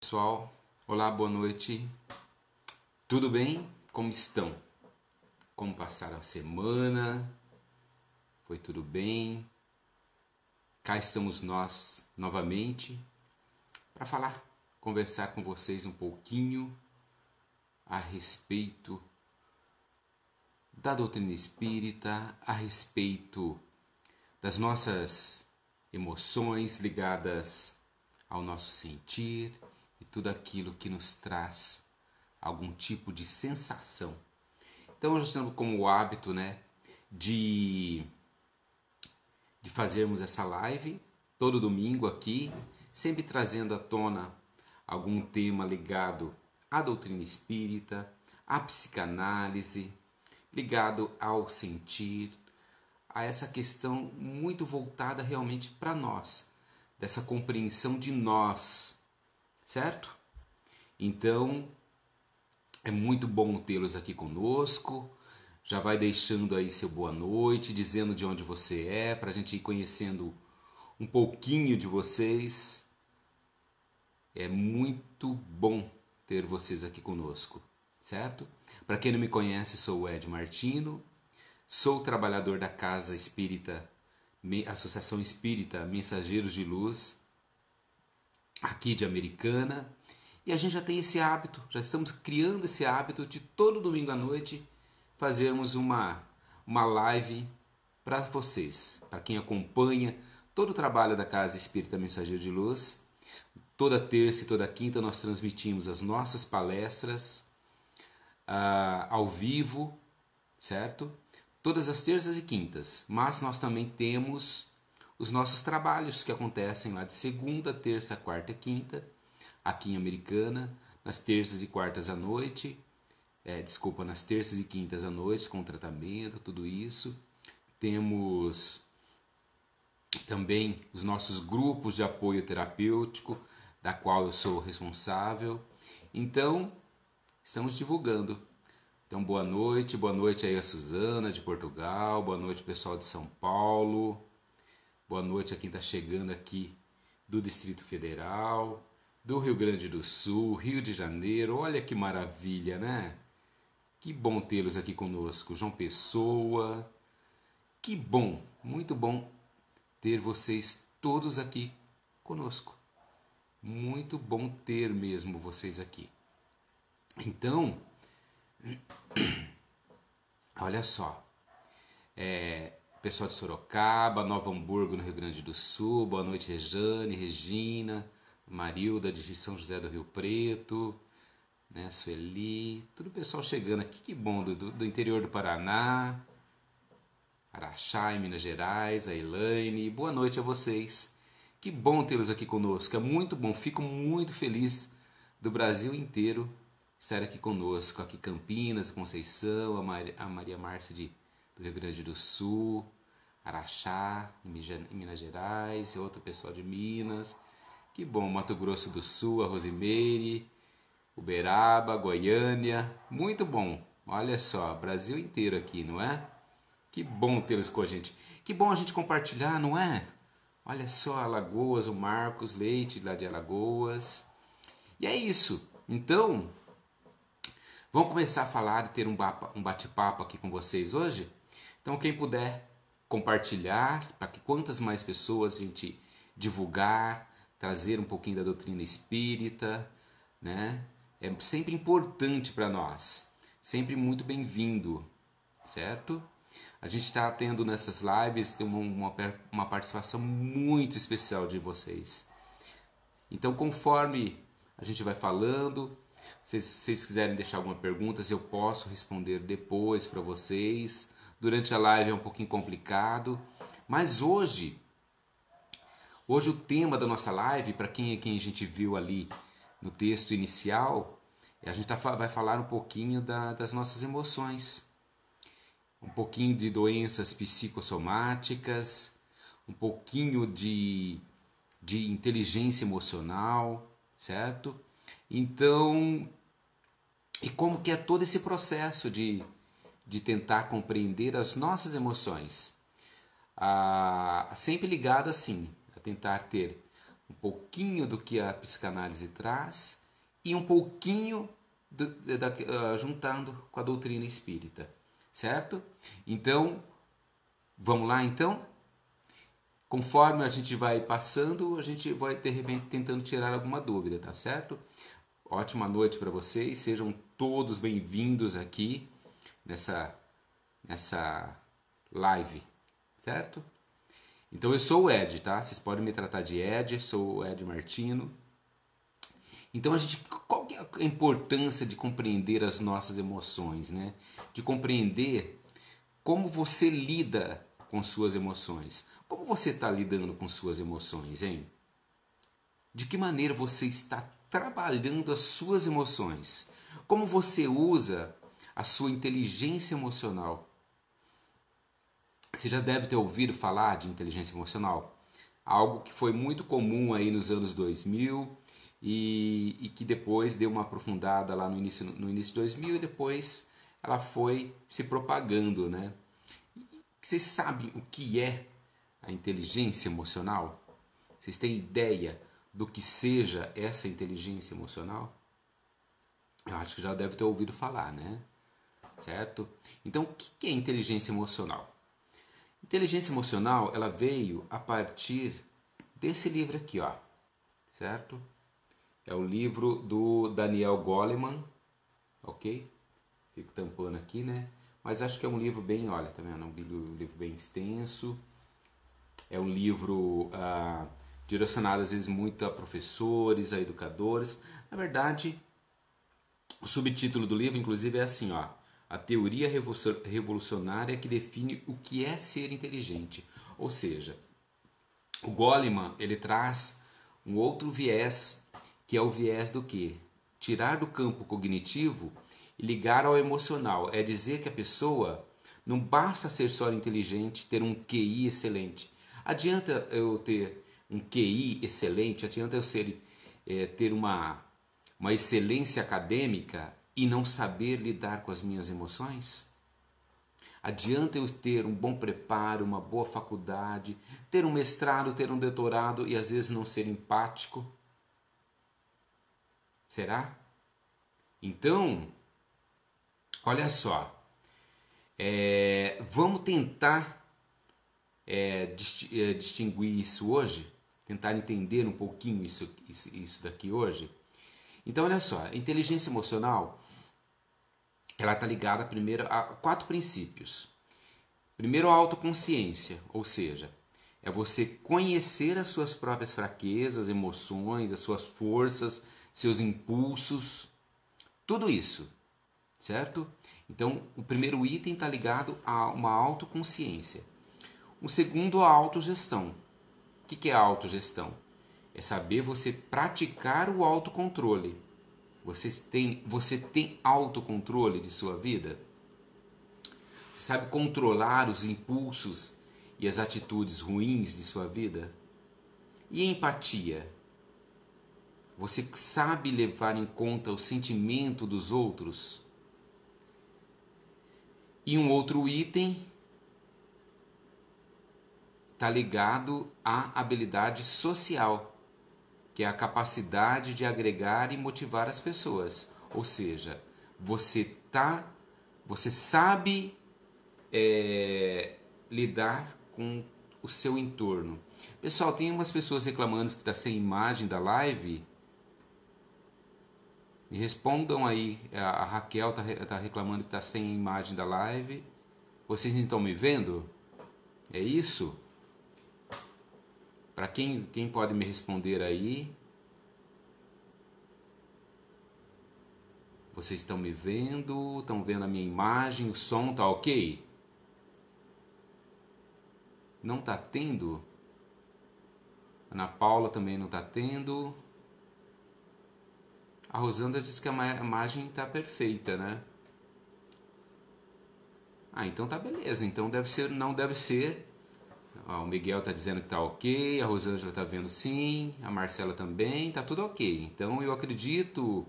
Pessoal, olá, boa noite. Tudo bem? Como estão? Como passaram a semana? Foi tudo bem? Cá estamos nós novamente para conversar com vocês um pouquinho a respeito da doutrina espírita, a respeito das nossas emoções ligadas ao nosso sentir e tudo aquilo que nos traz algum tipo de sensação. Então nós estamos como o hábito, de fazermos essa live todo domingo aqui, sempre trazendo à tona algum tema ligado à doutrina espírita, à psicanálise, ligado ao sentir, a essa questão muito voltada realmente para nós, dessa compreensão de nós, certo? Então, é muito bom tê-los aqui conosco. Já vai deixando aí seu boa noite, dizendo de onde você é, para a gente ir conhecendo um pouquinho de vocês. É muito bom ter vocês aqui conosco, certo? Para quem não me conhece, sou o Ed Martino, sou trabalhador da Casa Espírita, Associação Espírita Mensageiros de Luz, aqui de Americana. E a gente já tem esse hábito, já estamos criando esse hábito de todo domingo à noite fazermos uma live para vocês, para quem acompanha todo o trabalho da Casa Espírita Mensageiro de Luz. Toda terça e toda quinta nós transmitimos as nossas palestras ao vivo, certo? Todas as terças e quintas, mas nós também temos os nossos trabalhos que acontecem lá de segunda, terça, quarta e quinta, aqui em Americana, nas terças e quartas à noite, nas terças e quintas à noite, com tratamento, tudo isso. Temos também os nossos grupos de apoio terapêutico, da qual eu sou responsável. Então, estamos divulgando. Então, boa noite aí a Suzana de Portugal, boa noite pessoal de São Paulo, boa noite a quem está chegando aqui do Distrito Federal, do Rio Grande do Sul, Rio de Janeiro. Olha que maravilha, né? Que bom tê-los aqui conosco. João Pessoa, que bom, muito bom ter vocês todos aqui conosco. Muito bom ter mesmo vocês aqui. Então, olha só, pessoal de Sorocaba, Nova Hamburgo, no Rio Grande do Sul, boa noite Rejane, Regina, Marilda de São José do Rio Preto, né, Sueli, tudo pessoal chegando aqui, que bom, do interior do Paraná, Araxá, em Minas Gerais, a Elaine, boa noite a vocês, que bom tê-los aqui conosco, é muito bom, fico muito feliz do Brasil inteiro estar aqui conosco, aqui Campinas, Conceição, a Maria Márcia do Rio Grande do Sul, Araxá, em Minas Gerais, outro pessoal de Minas, que bom, Mato Grosso do Sul, a Rosimeire, Uberaba, Goiânia, muito bom, olha só, Brasil inteiro aqui, não é? Que bom tê-los com a gente, que bom a gente compartilhar, não é? Olha só, Alagoas, o Marcos Leite lá de Alagoas, e é isso, então vamos começar a falar e ter um bate-papo aqui com vocês hoje? Então quem puder compartilhar, para que quantas mais pessoas a gente divulgar, trazer um pouquinho da doutrina espírita, né? É sempre importante para nós, sempre muito bem-vindo, certo? A gente está tendo nessas lives uma participação muito especial de vocês. Então, conforme a gente vai falando, se vocês quiserem deixar alguma pergunta, eu posso responder depois para vocês. Durante a live é um pouquinho complicado, mas hoje o tema da nossa live, para quem a gente viu ali no texto inicial, a gente vai falar um pouquinho das nossas emoções, um pouquinho de doenças psicossomáticas, um pouquinho de inteligência emocional, certo? Então, e como que é todo esse processo de tentar compreender as nossas emoções, sempre ligado assim, a tentar ter um pouquinho do que a psicanálise traz e um pouquinho juntando com a doutrina espírita, certo? Então, vamos lá então? Conforme a gente vai passando, a gente vai de repente tentando tirar alguma dúvida, tá certo? Ótima noite para vocês, sejam todos bem-vindos aqui nessa live, certo? Então eu sou o Ed, tá? Vocês podem me tratar de Ed, sou o Ed Martino. Então qual que é a importância de compreender as nossas emoções, né? De compreender como você lida com suas emoções. Como você está lidando com suas emoções, hein? De que maneira você está trabalhando as suas emoções? Como você usa a sua inteligência emocional? Você já deve ter ouvido falar de inteligência emocional. Algo que foi muito comum aí nos anos 2000 e que depois deu uma aprofundada lá no início de 2000 e depois ela foi se propagando, né? Vocês sabem o que é a inteligência emocional? Vocês têm ideia do que seja essa inteligência emocional? Eu acho que já deve ter ouvido falar, né? Certo? Então, o que é inteligência emocional? Inteligência emocional, ela veio a partir desse livro aqui, ó. Certo? É o livro do Daniel Goleman, ok? Fico tampando aqui, né? Mas acho que é um livro bem, olha, tá vendo? É um livro bem extenso. É um livro direcionado às vezes muito a professores, a educadores. Na verdade, o subtítulo do livro, inclusive, é assim, ó. A teoria revolucionária que define o que é ser inteligente. Ou seja, o Goleman, ele traz um outro viés, que é o viés do quê? Tirar do campo cognitivo e ligar ao emocional. É dizer que a pessoa não basta ser só inteligente, ter um QI excelente. Adianta eu ter um QI excelente, adianta eu ter uma excelência acadêmica e não saber lidar com as minhas emoções? Adianta eu ter um bom preparo, uma boa faculdade, ter um mestrado, ter um doutorado e às vezes não ser empático? Será? Então, olha só, vamos tentar distinguir isso hoje, tentar entender um pouquinho isso daqui hoje. Então, olha só, a inteligência emocional, ela está ligada primeiro a 4 princípios. Primeiro, a autoconsciência, ou seja, é você conhecer as suas próprias fraquezas, emoções, as suas forças, seus impulsos, tudo isso, certo? Então, o primeiro item está ligado a uma autoconsciência. O segundo, a autogestão. O que é a autogestão? É saber você praticar o autocontrole. Você tem autocontrole de sua vida? Você sabe controlar os impulsos e as atitudes ruins de sua vida? E empatia? Você sabe levar em conta o sentimento dos outros? E um outro item está ligado à habilidade social, que é a capacidade de agregar e motivar as pessoas. Ou seja, você sabe lidar com o seu entorno. Pessoal, tem umas pessoas reclamando que está sem imagem da live. Me respondam aí. A Raquel tá reclamando que está sem imagem da live. Vocês não estão me vendo? É isso? Para quem pode me responder aí? Vocês estão me vendo? Estão vendo a minha imagem? O som tá ok? Não tá tendo? Ana Paula também não tá tendo. A Rosanda disse que a imagem tá perfeita, né? Ah, então tá beleza. Então não deve ser. Ó, o Miguel tá dizendo que tá ok, a Rosângela tá vendo sim, a Marcela também, tá tudo ok. Então eu acredito,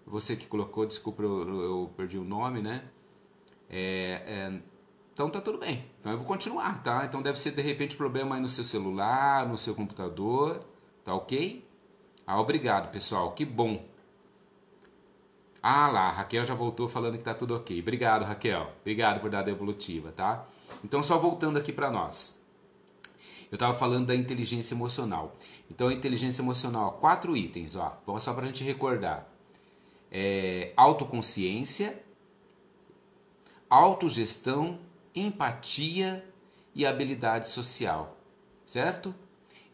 você que colocou, desculpa, eu perdi o nome, né? Então tá tudo bem. Então eu vou continuar, tá? Então deve ser de repente problema aí no seu celular, no seu computador, Tá ok? Ah, obrigado, pessoal. Que bom. Ah lá, a Raquel já voltou falando que tá tudo ok. Obrigado, Raquel. Obrigado por dar a devolutiva, tá? Então, só voltando aqui para nós. Eu estava falando da inteligência emocional. Então, a inteligência emocional, 4 itens, ó. Só para a gente recordar. Autoconsciência, autogestão, empatia e habilidade social, certo?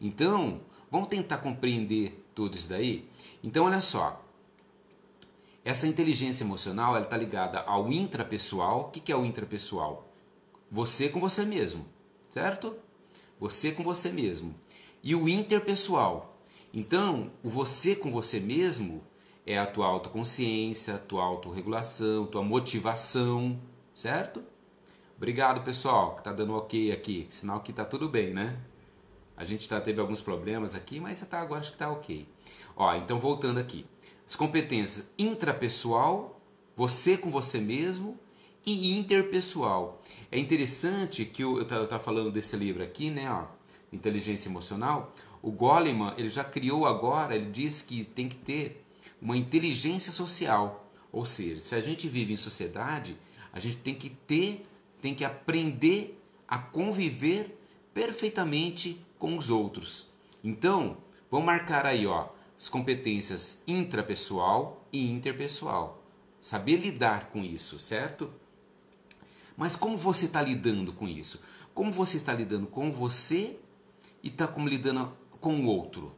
Então, vamos tentar compreender tudo isso daí? Então, olha só, essa inteligência emocional está ligada ao intrapessoal. O que é o intrapessoal? Você com você mesmo, certo? Você com você mesmo. E o interpessoal. Então, o você com você mesmo é a tua autoconsciência, a tua autorregulação, tua motivação, certo? Obrigado, pessoal, que tá dando ok aqui. Sinal que tá tudo bem, né? A gente teve alguns problemas aqui, mas agora acho que tá ok. Ó, então voltando aqui. As competências intrapessoal, você com você mesmo, e interpessoal. É interessante que eu tava falando desse livro aqui, né? Ó, Inteligência Emocional. O Goleman, ele já criou agora, ele diz que tem que ter uma inteligência social. Ou seja, se a gente vive em sociedade, a gente tem que aprender a conviver perfeitamente com os outros. Então, vamos marcar aí, ó, as competências intrapessoal e interpessoal. Saber lidar com isso, certo? Mas como você está lidando com isso? Como você está lidando com você e está como lidando com o outro?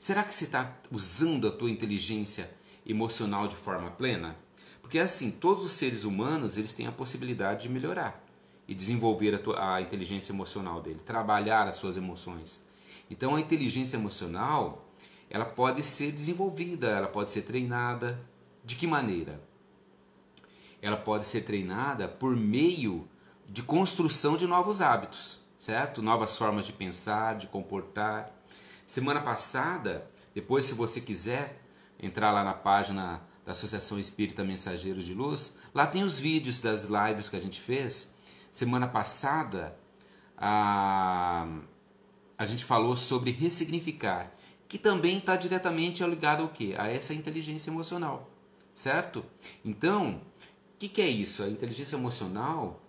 Será que você está usando a tua inteligência emocional de forma plena? Porque assim, todos os seres humanos eles têm a possibilidade de melhorar e desenvolver a inteligência emocional dele, trabalhar as suas emoções. Então a inteligência emocional ela pode ser desenvolvida, ela pode ser treinada. De que maneira? Ela pode ser treinada por meio de construção de novos hábitos, certo? Novas formas de pensar, de comportar. Semana passada, depois se você quiser entrar lá na página da Associação Espírita Mensageiros de Luz, lá tem os vídeos das lives que a gente fez. Semana passada, a gente falou sobre ressignificar, que também está diretamente ligado ao quê? A essa inteligência emocional, certo? Então, o que é isso? A inteligência emocional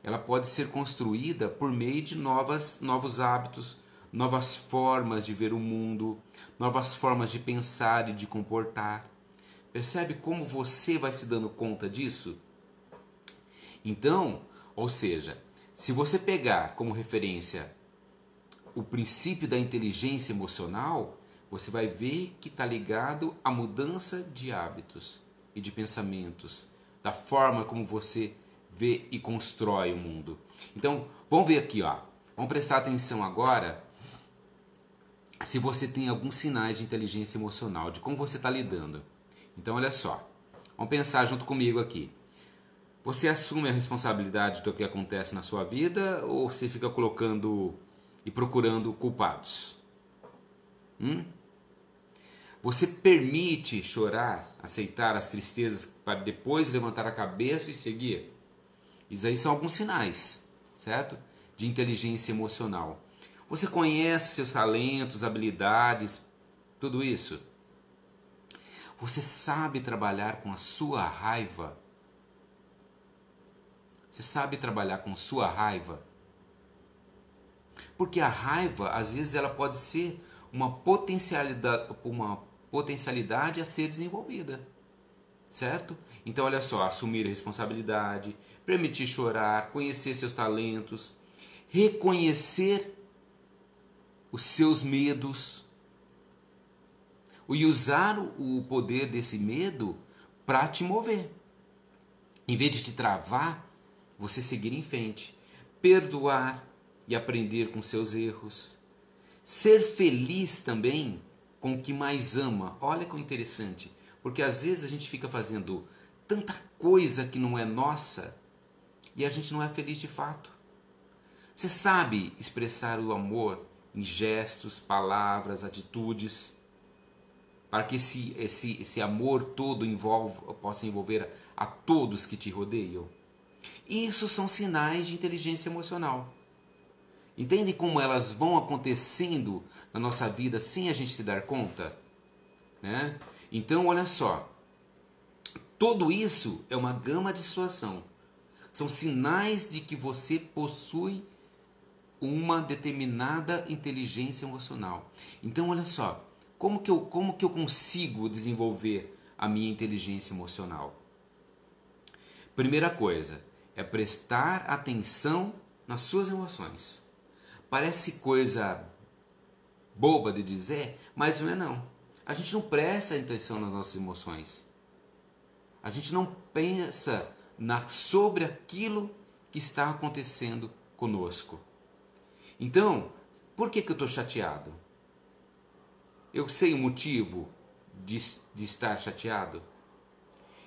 ela pode ser construída por meio de novos hábitos, novas formas de ver o mundo, novas formas de pensar e de comportar. Percebe como você vai se dando conta disso? Então, ou seja, se você pegar como referência o princípio da inteligência emocional, você vai ver que está ligado à mudança de hábitos e de pensamentos, da forma como você vê e constrói o mundo. Então, vamos ver aqui, ó. Vamos prestar atenção agora se você tem alguns sinais de inteligência emocional, de como você está lidando. Então, olha só. Vamos pensar junto comigo aqui. Você assume a responsabilidade do que acontece na sua vida ou você fica colocando e procurando culpados? Você permite chorar, aceitar as tristezas para depois levantar a cabeça e seguir? Isso aí são alguns sinais, certo? De inteligência emocional. Você conhece seus talentos, habilidades, tudo isso? Você sabe trabalhar com a sua raiva? Você sabe trabalhar com sua raiva? Porque a raiva, às vezes, ela pode ser uma potencialidade a ser desenvolvida, certo? Então, olha só, assumir a responsabilidade, permitir chorar, conhecer seus talentos, reconhecer os seus medos e usar o poder desse medo para te mover. Em vez de te travar, você seguir em frente, perdoar e aprender com seus erros. Ser feliz também com o que mais ama. Olha que interessante, porque às vezes a gente fica fazendo tanta coisa que não é nossa e a gente não é feliz de fato. Você sabe expressar o amor em gestos, palavras, atitudes, para que esse amor todo possa envolver a todos que te rodeiam. Isso são sinais de inteligência emocional. Entende como elas vão acontecendo na nossa vida sem a gente se dar conta? Né? Então, olha só. Tudo isso é uma gama de situação. São sinais de que você possui uma determinada inteligência emocional. Então, olha só. Como que eu consigo desenvolver a minha inteligência emocional? Primeira coisa é prestar atenção nas suas emoções. Parece coisa boba de dizer, mas não é não. A gente não presta atenção nas nossas emoções. A gente não pensa sobre aquilo que está acontecendo conosco. Então, por que eu estou chateado? Eu sei o motivo de estar chateado?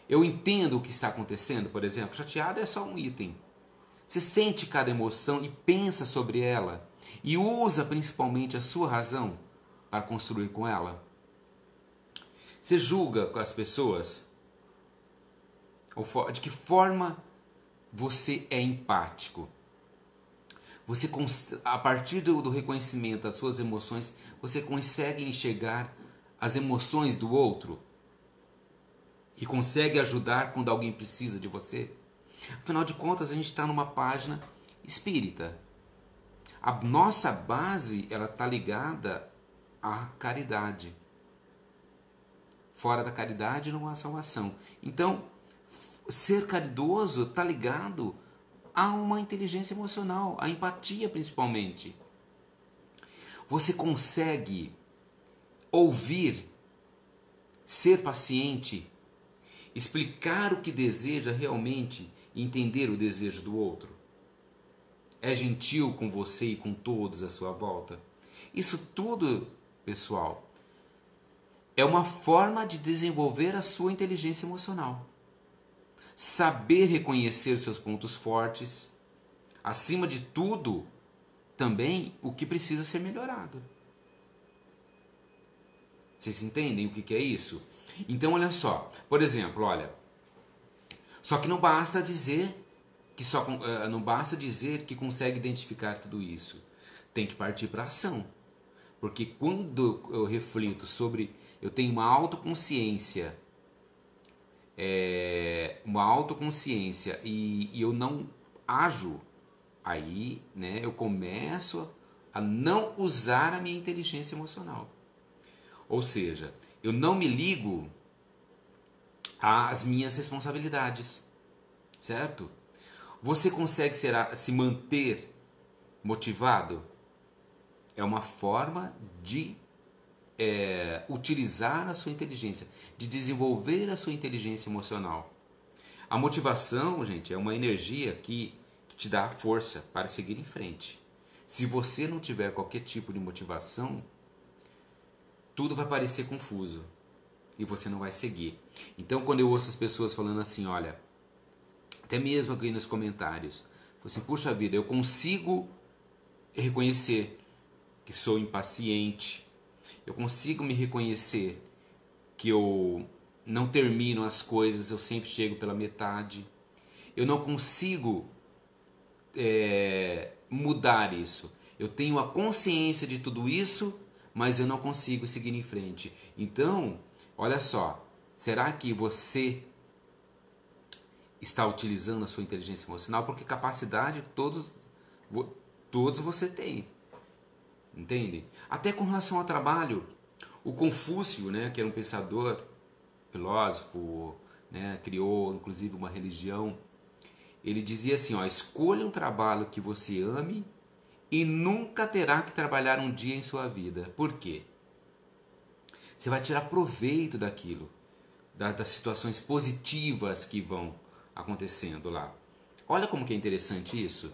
Eu entendo o que está acontecendo, por exemplo. Chateado é só um item. Você sente cada emoção e pensa sobre ela. E usa principalmente a sua razão para construir com ela. Você julga as pessoas? De que forma você é empático? Você, a partir do reconhecimento das suas emoções, você consegue enxergar as emoções do outro? E consegue ajudar quando alguém precisa de você? Afinal de contas, a gente está numa página espírita. A nossa base ela está ligada à caridade. Fora da caridade não há salvação. Então, ser caridoso está ligado a uma inteligência emocional, a empatia principalmente. Você consegue ouvir, ser paciente, explicar o que deseja realmente e entender o desejo do outro? É gentil com você e com todos à sua volta? Isso tudo, pessoal, é uma forma de desenvolver a sua inteligência emocional. Saber reconhecer seus pontos fortes, acima de tudo, também o que precisa ser melhorado. Vocês entendem o que é isso? Então, olha só. Por exemplo, olha. Só que não basta dizer que consegue identificar tudo isso. Tem que partir para a ação. Porque quando eu reflito sobre... Eu tenho uma autoconsciência. E eu não ajo. Aí, né, eu começo a não usar a minha inteligência emocional. Ou seja, eu não me ligo às minhas responsabilidades, certo? Você consegue se manter motivado? É uma forma de utilizar a sua inteligência, de desenvolver a sua inteligência emocional. A motivação, gente, é uma energia que te dá força para seguir em frente. Se você não tiver qualquer tipo de motivação, tudo vai parecer confuso e você não vai seguir. Então, quando eu ouço as pessoas falando assim, olha, até mesmo aqui nos comentários, assim, puxa vida, eu consigo reconhecer que sou impaciente, eu consigo me reconhecer que eu não termino as coisas, eu sempre chego pela metade, eu não consigo mudar isso, eu tenho a consciência de tudo isso, mas eu não consigo seguir em frente. Então, olha só, será que você está utilizando a sua inteligência emocional? Porque capacidade todos você tem, entende? Até com relação ao trabalho, o Confúcio, né, que era um pensador, filósofo, né, criou inclusive uma religião, ele dizia assim, ó, escolha um trabalho que você ame e nunca terá que trabalhar um dia em sua vida. Por quê? Você vai tirar proveito daquilo, das situações positivas que vão acontecendo lá. Olha como que é interessante isso.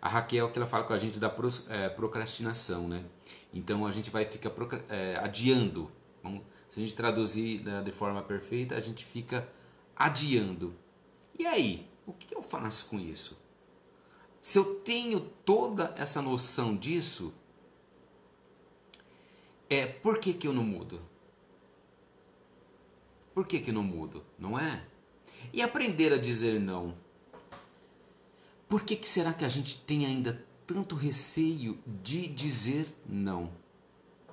A Raquel, que ela fala com a gente da procrastinação, né? Então a gente vai ficar adiando. Se a gente traduzir de forma perfeita, a gente fica adiando. E aí, o que eu faço com isso? Se eu tenho toda essa noção disso, por que eu não mudo? Por que eu não mudo? Não é? E aprender a dizer não. Por que será que a gente tem ainda tanto receio de dizer não,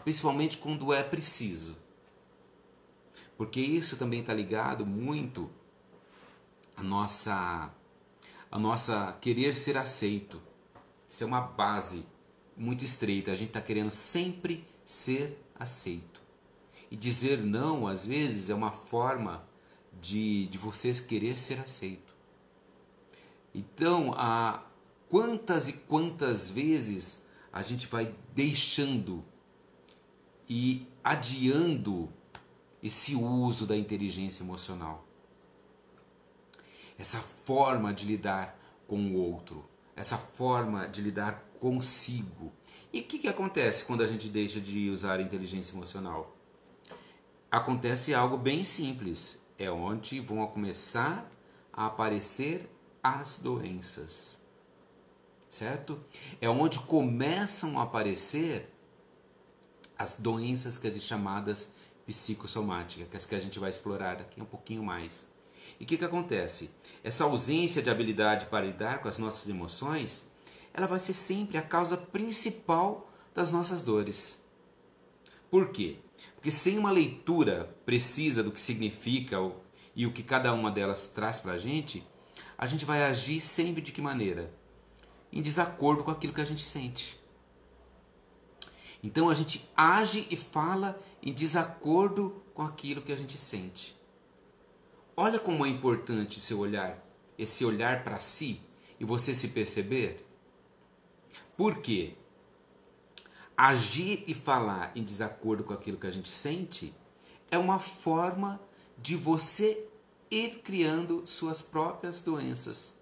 principalmente quando é preciso? Porque isso também está ligado muito à nossa querer ser aceito. Isso é uma base muito estreita. A gente está querendo sempre ser aceito. E dizer não, às vezes, é uma forma de vocês querer ser aceito. Então, quantas e quantas vezes a gente vai deixando e adiando esse uso da inteligência emocional? Essa forma de lidar com o outro, essa forma de lidar consigo. E o que acontece quando a gente deixa de usar a inteligência emocional? Acontece algo bem simples, é onde vão começar a aparecer as doenças, certo? É onde começam a aparecer as doenças que são chamadas psicossomáticas, que a gente vai explorar daqui um pouquinho mais. E o que acontece? Essa ausência de habilidade para lidar com as nossas emoções, ela vai ser sempre a causa principal das nossas dores. Por quê? Porque sem uma leitura precisa do que significa e o que cada uma delas traz para a gente vai agir sempre de que maneira? Em desacordo com aquilo que a gente sente. Então a gente age e fala em desacordo com aquilo que a gente sente. Olha como é importante seu olhar, esse olhar para si e você se perceber. Por quê? Agir e falar em desacordo com aquilo que a gente sente é uma forma de você ir criando suas próprias doenças.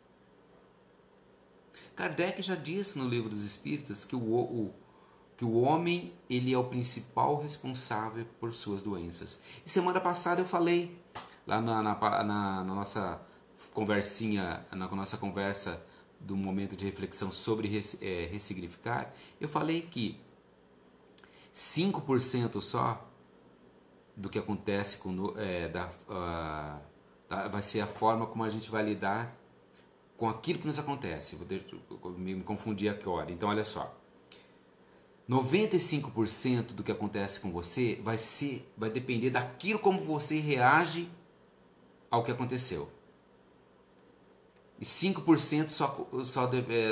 Kardec já disse no Livro dos Espíritos que o homem ele é o principal responsável por suas doenças. E semana passada eu falei, lá na nossa conversinha, na nossa conversa do momento de reflexão sobre ressignificar, eu falei que 5% só do que acontece vai ser a forma como a gente vai lidar com aquilo que nos acontece. Vou me confundir aqui agora. Então, olha só. 95% do que acontece com você vai depender daquilo como você reage ao que aconteceu. E 5% só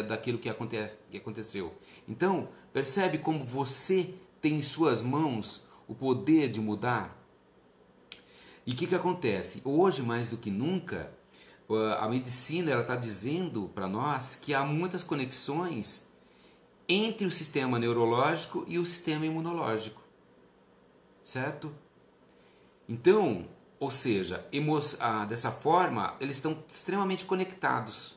daquilo que aconteceu. Então, percebe como você tem em suas mãos o poder de mudar? E o que acontece? Hoje, mais do que nunca, a medicina está dizendo para nós que há muitas conexões entre o sistema neurológico e o sistema imunológico, certo? Então, ou seja, dessa forma, eles estão extremamente conectados.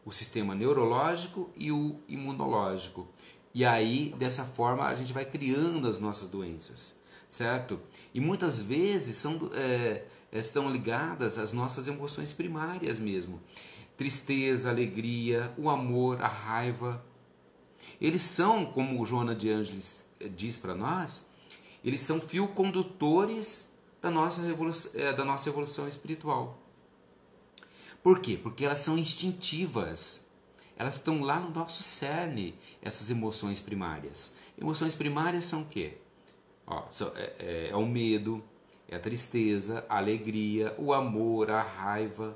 O sistema neurológico e o imunológico. E aí, dessa forma, a gente vai criando as nossas doenças, certo? E muitas vezes estão ligadas às nossas emoções primárias mesmo. Tristeza, alegria, o amor, a raiva. Eles são, como o Joana de Ângeles diz para nós, eles são fio condutores da nossa evolução espiritual. Por quê? Porque elas são instintivas. Elas estão lá no nosso cerne, essas emoções primárias. Emoções primárias são o quê? É o medo, é a tristeza, a alegria, o amor, a raiva.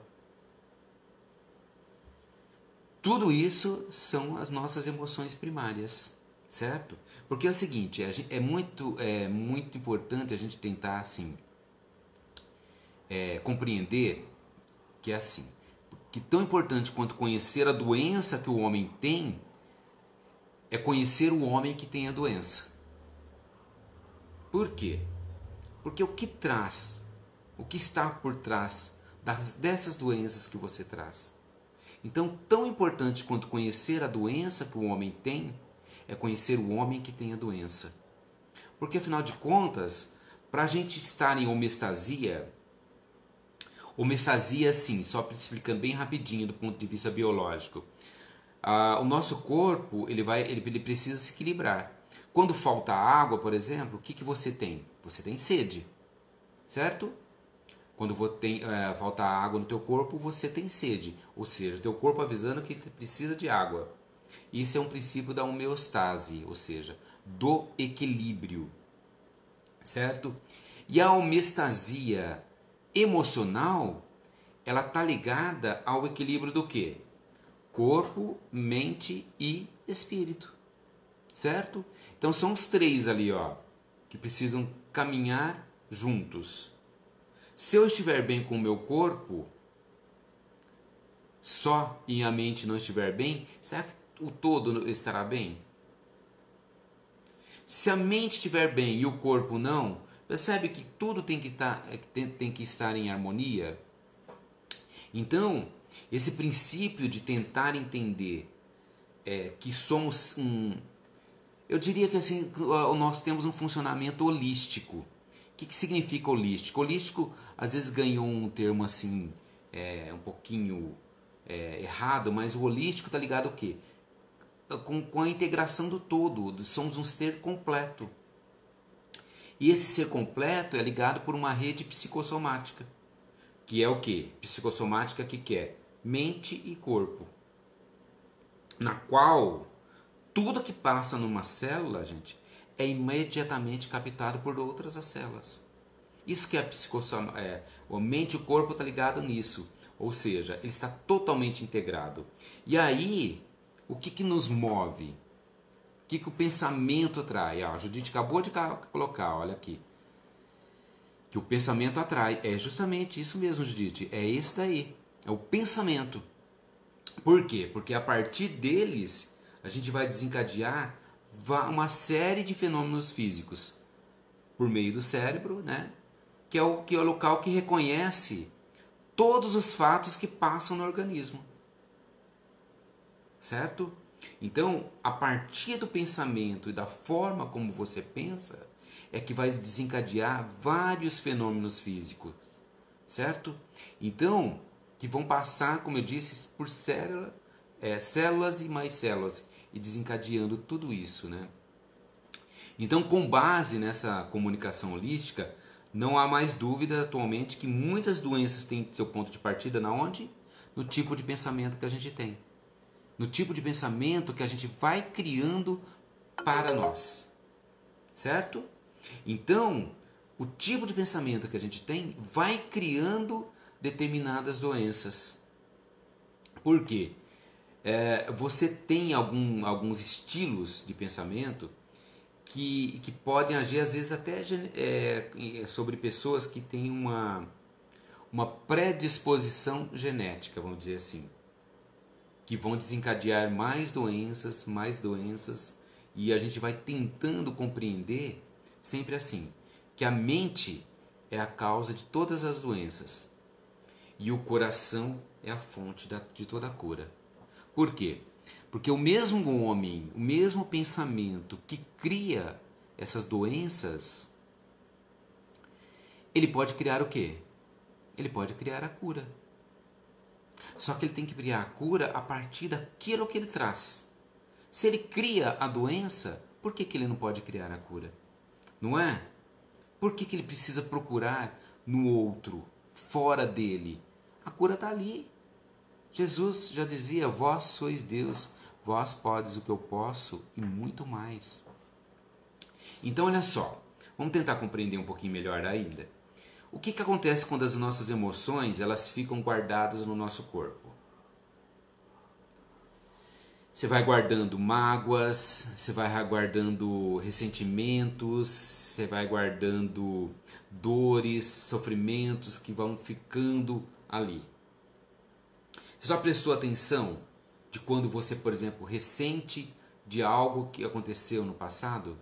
Tudo isso são as nossas emoções primárias, certo? Porque é o seguinte, é muito importante a gente tentar assim compreender que é assim, que tão importante quanto conhecer a doença que o homem tem é conhecer o homem que tem a doença. Por quê? Porque o que está por trás dessas doenças que você traz? Então, tão importante quanto conhecer a doença que o homem tem, é conhecer o homem que tem a doença. Porque, afinal de contas, para a gente estar em homeostasia, sim, só explicando bem rapidinho do ponto de vista biológico, o nosso corpo ele precisa se equilibrar. Quando falta água, por exemplo, o que você tem? Você tem sede, certo? Quando falta água no teu corpo, você tem sede. Ou seja, o teu corpo avisando que precisa de água. Isso é um princípio da homeostase, ou seja, do equilíbrio, certo? E a homeostasia emocional, ela está ligada ao equilíbrio do quê? Corpo, mente e espírito, certo? Então são os três ali, ó, que precisam caminhar juntos. Se eu estiver bem com o meu corpo, só e a mente não estiver bem, será que o todo estará bem? Se a mente estiver bem e o corpo não, percebe que tudo tem que estar em harmonia? Então, esse princípio de tentar entender que somos eu diria que assim, nós temos um funcionamento holístico. O que significa holístico? Holístico às vezes ganhou um termo assim, um pouquinho errado, mas o holístico está ligado ao quê? Com a integração do todo, somos um ser completo. E esse ser completo é ligado por uma rede psicossomática, que é o quê? Psicossomática que é mente e corpo, na qual tudo que passa numa célula, gente, é imediatamente captado por outras células. Isso que é a psicossomática, a mente e o corpo está ligado nisso, ou seja, ele está totalmente integrado. E aí, o que nos move? O que o pensamento atrai? A Judite acabou de colocar, olha aqui. Que o pensamento atrai. É justamente isso mesmo, Judite. É esse daí. É o pensamento. Por quê? Porque a partir deles, a gente vai desencadear uma série de fenômenos físicos. Por meio do cérebro, né? Que é o local que reconhece todos os fatos que passam no organismo. Certo? Então, a partir do pensamento e da forma como você pensa, é que vai desencadear vários fenômenos físicos, certo? Então, que vão passar, como eu disse, por células e mais células, e desencadeando tudo isso, né? Então, com base nessa comunicação holística, não há mais dúvida atualmente que muitas doenças têm seu ponto de partida na onde? No tipo de pensamento que a gente tem. No tipo de pensamento que a gente vai criando para nós, certo? Então, o tipo de pensamento que a gente tem vai criando determinadas doenças. Por quê? Você tem alguns estilos de pensamento que podem agir, às vezes, até sobre pessoas que têm uma predisposição genética, vamos dizer assim, que vão desencadear mais doenças, e a gente vai tentando compreender sempre assim, que a mente é a causa de todas as doenças e o coração é a fonte de toda a cura. Por quê? Porque o mesmo homem, o mesmo pensamento que cria essas doenças, ele pode criar o quê? Ele pode criar a cura. Só que ele tem que criar a cura a partir daquilo que ele traz. Se ele cria a doença, por que ele não pode criar a cura? Não é? Por que ele precisa procurar no outro, fora dele? A cura está ali. Jesus já dizia, vós sois Deus, vós podes o que eu posso e muito mais. Então olha só, vamos tentar compreender um pouquinho melhor ainda. O que acontece quando as nossas emoções elas ficam guardadas no nosso corpo? Você vai guardando mágoas, você vai guardando ressentimentos, você vai guardando dores, sofrimentos que vão ficando ali. Você já prestou atenção de quando você, por exemplo, ressente de algo que aconteceu no passado?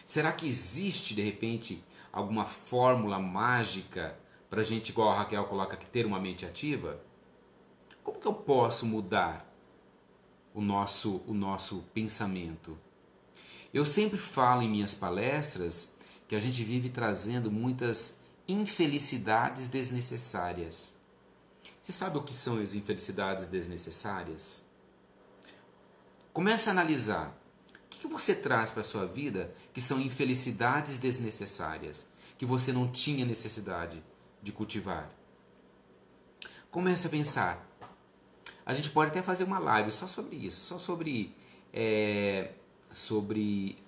Será que existe, de repente, alguma fórmula mágica para a gente, igual a Raquel coloca aqui, ter uma mente ativa? Como que eu posso mudar o nosso pensamento? Eu sempre falo em minhas palestras que a gente vive trazendo muitas infelicidades desnecessárias. Você sabe o que são as infelicidades desnecessárias? Comece a analisar. O que você traz para a sua vida que são infelicidades desnecessárias, que você não tinha necessidade de cultivar? Comece a pensar. A gente pode até fazer uma live só sobre isso, só sobre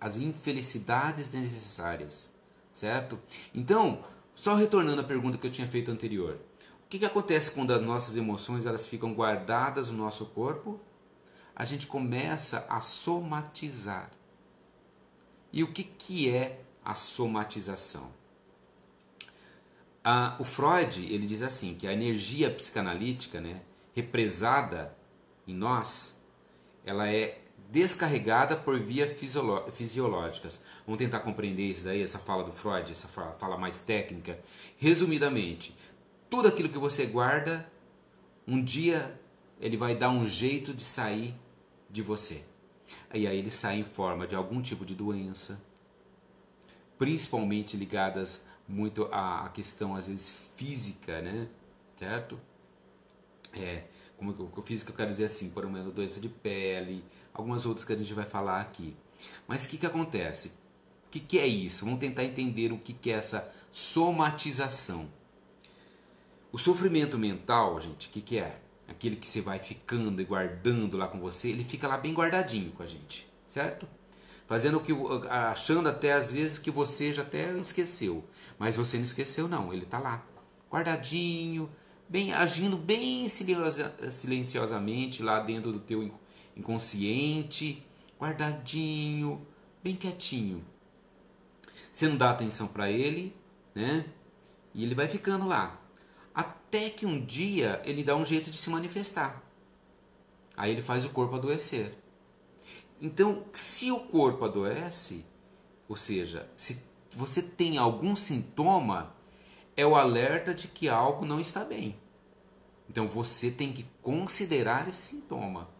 as infelicidades desnecessárias, certo? Então, só retornando à pergunta que eu tinha feito anterior. O que acontece quando as nossas emoções elas ficam guardadas no nosso corpo? A gente começa a somatizar. E o que é a somatização? O Freud ele diz assim, que a energia psicanalítica, né, represada em nós, ela é descarregada por vias fisiológicas. Vamos tentar compreender isso daí, essa fala do Freud, essa fala mais técnica. Resumidamente, tudo aquilo que você guarda, um dia ele vai dar um jeito de sair de você. E aí ele sai em forma de algum tipo de doença, principalmente ligadas muito à questão, às vezes, física, né? Certo? Como que física eu quero dizer assim, por exemplo, doença de pele, algumas outras que a gente vai falar aqui. Mas o que acontece? O que é isso? Vamos tentar entender o que é essa somatização. O sofrimento mental, gente, o que é? Aquele que você vai ficando e guardando lá com você, ele fica lá bem guardadinho com a gente, certo? Achando até às vezes que você já até esqueceu, mas você não esqueceu não, ele está lá, guardadinho, agindo bem silenciosamente lá dentro do teu inconsciente, guardadinho, bem quietinho. Você não dá atenção para ele, né? E ele vai ficando lá. Até que um dia ele dá um jeito de se manifestar. Aí ele faz o corpo adoecer. Então, se o corpo adoece, ou seja, se você tem algum sintoma, é o alerta de que algo não está bem. Então você tem que considerar esse sintoma.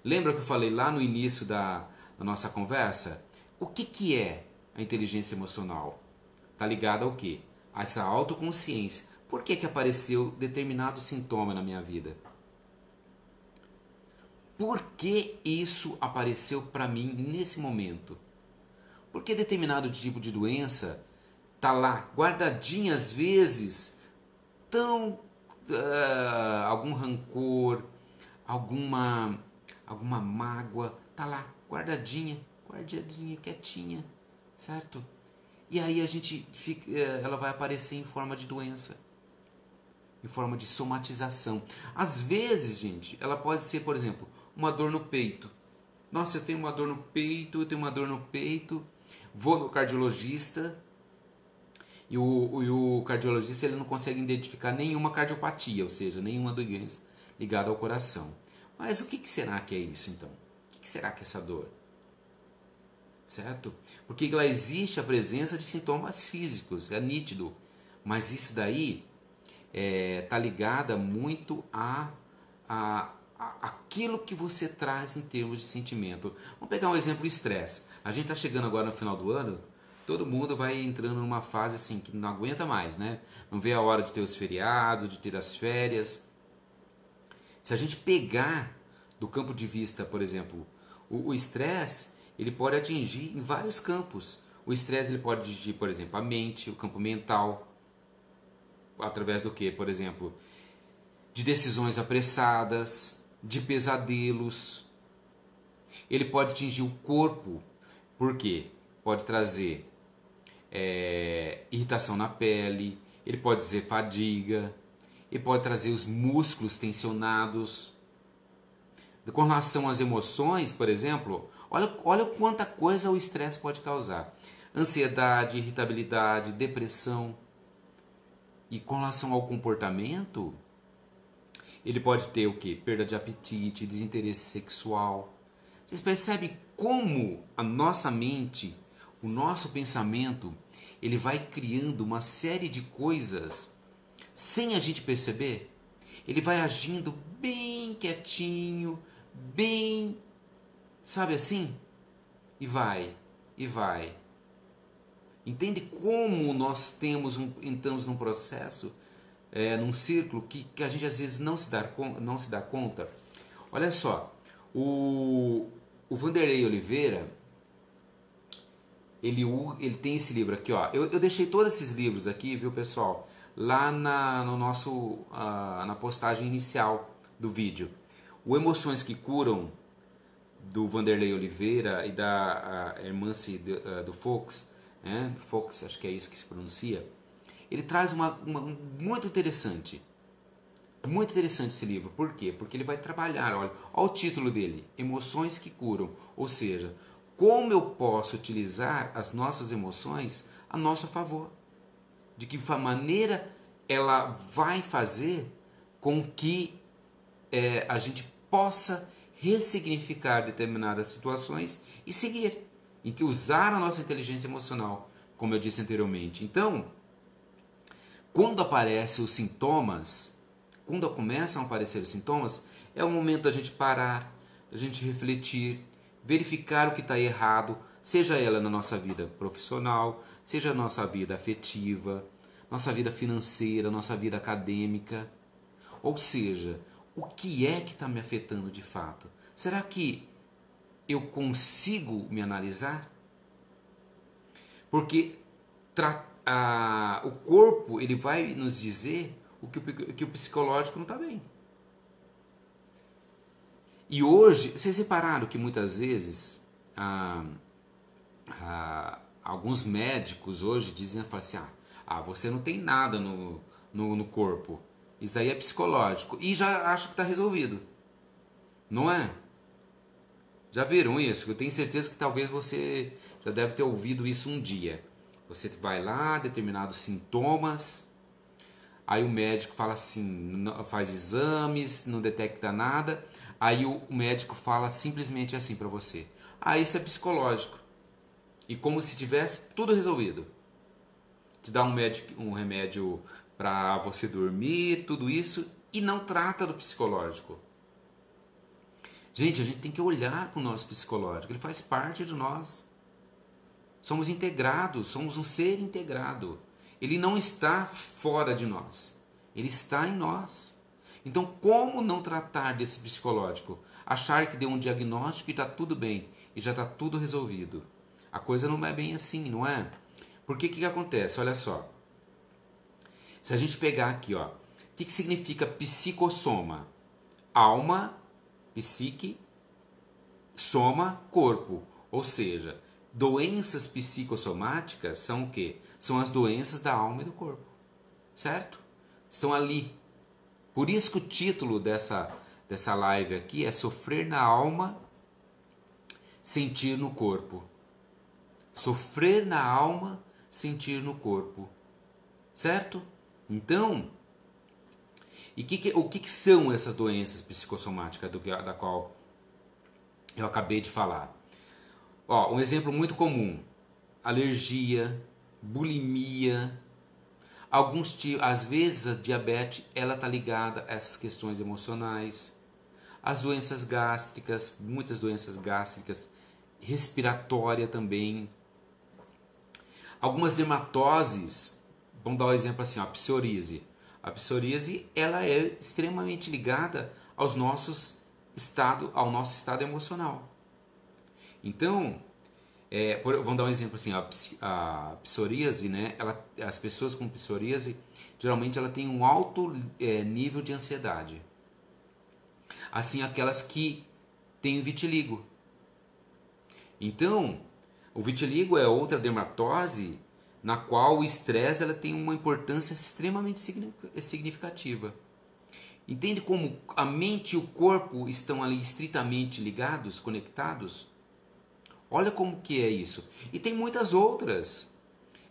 Lembra que eu falei lá no início da nossa conversa? O que é a inteligência emocional? Está ligado ao quê? A essa autoconsciência. Por que apareceu determinado sintoma na minha vida? Por que isso apareceu para mim nesse momento? Porque determinado tipo de doença está lá guardadinha às vezes, algum rancor, alguma mágoa, está lá guardadinha, quietinha, certo? E aí ela vai aparecer em forma de doença, em forma de somatização. Às vezes, gente, ela pode ser, por exemplo, uma dor no peito. Nossa, eu tenho uma dor no peito, vou no cardiologista e o cardiologista ele não consegue identificar nenhuma cardiopatia, ou seja, nenhuma doença ligada ao coração. Mas o que será que é isso então? O que será que é essa dor? Certo? Porque lá existe a presença de sintomas físicos, é nítido, mas isso daí está ligada muito aquilo que você traz em termos de sentimento. Vamos pegar um exemplo, o estresse. A gente está chegando agora no final do ano, todo mundo vai entrando numa fase assim que não aguenta mais, né? Não vê a hora de ter os feriados, de ter as férias. Se a gente pegar do campo de vista, por exemplo, o estresse, ele pode atingir em vários campos. O estresse ele pode atingir, por exemplo, a mente, o campo mental, através do que, por exemplo, de decisões apressadas, de pesadelos. Ele pode atingir o corpo, porque pode trazer irritação na pele, ele pode dizer fadiga, ele pode trazer os músculos tensionados. Com relação às emoções, por exemplo, olha quanta coisa o estresse pode causar. Ansiedade, irritabilidade, depressão. E com relação ao comportamento, ele pode ter o quê? Perda de apetite, desinteresse sexual. Vocês percebem como a nossa mente, o nosso pensamento, ele vai criando uma série de coisas sem a gente perceber? Ele vai agindo bem quietinho, bem, sabe assim? E vai. Entende como nós entramos num processo, num círculo que a gente às vezes não se dá conta? Olha só, o Vanderlei Oliveira, ele tem esse livro aqui, ó. Eu deixei todos esses livros aqui, viu, pessoal? Lá na postagem inicial do vídeo. O Emoções que Curam, do Vanderlei Oliveira e da Hermance do Fox, né? Fox, acho que é isso que se pronuncia. Ele traz uma muito interessante. Muito interessante esse livro. Por quê? Porque ele vai trabalhar, olha o título dele, Emoções que Curam. Ou seja, como eu posso utilizar as nossas emoções a nosso favor. De que maneira ela vai fazer com que a gente possa ressignificar determinadas situações e seguir. Em que usar a nossa inteligência emocional, como eu disse anteriormente. Então, quando aparecem os sintomas, quando começam a aparecer os sintomas, é o momento da gente parar, da gente refletir, verificar o que está errado, seja ela na nossa vida profissional, seja na nossa vida afetiva, nossa vida financeira, nossa vida acadêmica. Ou seja, o que é que está me afetando de fato? Será que eu consigo me analisar? Porque o corpo ele vai nos dizer que o psicológico não está bem. E hoje, vocês repararam que muitas vezes alguns médicos hoje dizem assim, você não tem nada no corpo. Isso daí é psicológico. E já acho que está resolvido. Não é? Já viram isso? Eu tenho certeza que talvez você já deve ter ouvido isso um dia. Você vai lá, determinados sintomas, aí o médico fala assim, faz exames, não detecta nada, aí o médico fala simplesmente assim para você. Isso é psicológico. E como se tivesse tudo resolvido. Te dá um remédio para você dormir, tudo isso, e não trata do psicológico. Gente, a gente tem que olhar para o nosso psicológico, ele faz parte de nós. Somos integrados, somos um ser integrado. Ele não está fora de nós, ele está em nós. Então, como não tratar desse psicológico? Achar que deu um diagnóstico e está tudo bem, e já está tudo resolvido. A coisa não é bem assim, não é? Porque o que acontece? Olha só. Se a gente pegar aqui, ó, o que significa psicossoma? Alma, psique, soma, corpo. Ou seja, doenças psicossomáticas são o quê? São as doenças da alma e do corpo. Certo? Estão ali. Por isso que o título dessa live aqui é Sofrer na Alma, Sentir no Corpo. Sofrer na alma, sentir no corpo. Certo? Então, o que são essas doenças psicossomáticas da qual eu acabei de falar? Um exemplo muito comum: alergia, bulimia. Às vezes a diabetes ela está ligada a essas questões emocionais. As doenças gástricas, muitas doenças gástricas, respiratória também. Algumas dermatoses, vamos dar um exemplo assim, a psoríase. A psoríase ela é extremamente ligada ao nosso estado emocional. Então, vamos dar um exemplo assim, a psoríase, né? As pessoas com psoríase, geralmente ela tem um alto nível de ansiedade. Assim, aquelas que têm vitiligo. Então, o vitiligo é outra dermatose na qual o estresse ela tem uma importância extremamente significativa. Entende como a mente e o corpo estão ali estritamente ligados, conectados? Olha como que é isso. E tem muitas outras.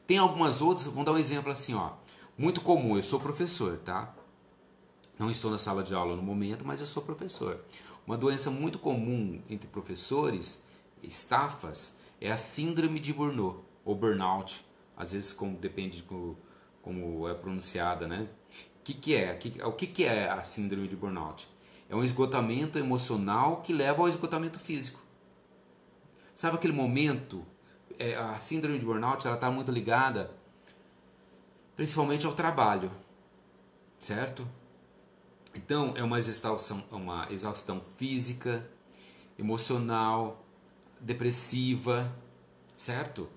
Tem algumas outras, vamos dar um exemplo assim, ó. Muito comum, eu sou professor, tá? Não estou na sala de aula no momento, mas eu sou professor. Uma doença muito comum entre professores, estafas, é a síndrome de Burnout, ou burnout. Às vezes depende de como é pronunciada, né? O que é a síndrome de burnout? É um esgotamento emocional que leva ao esgotamento físico. Sabe aquele momento? A síndrome de burnout ela está muito ligada principalmente ao trabalho, certo? Então é uma exaustão física, emocional, depressiva, certo?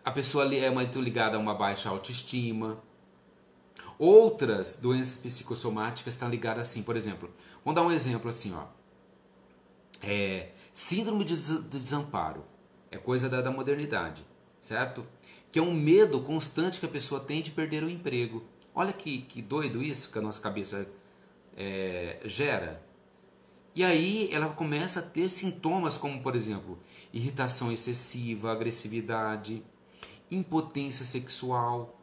A pessoa é muito ligada a uma baixa autoestima. Outras doenças psicossomáticas estão ligadas assim, por exemplo, vamos dar um exemplo assim, ó. Síndrome do desamparo, é coisa da modernidade, certo? Que é um medo constante que a pessoa tem de perder o emprego. Olha que doido isso que a nossa cabeça gera. E aí ela começa a ter sintomas como, por exemplo, irritação excessiva, agressividade, impotência sexual,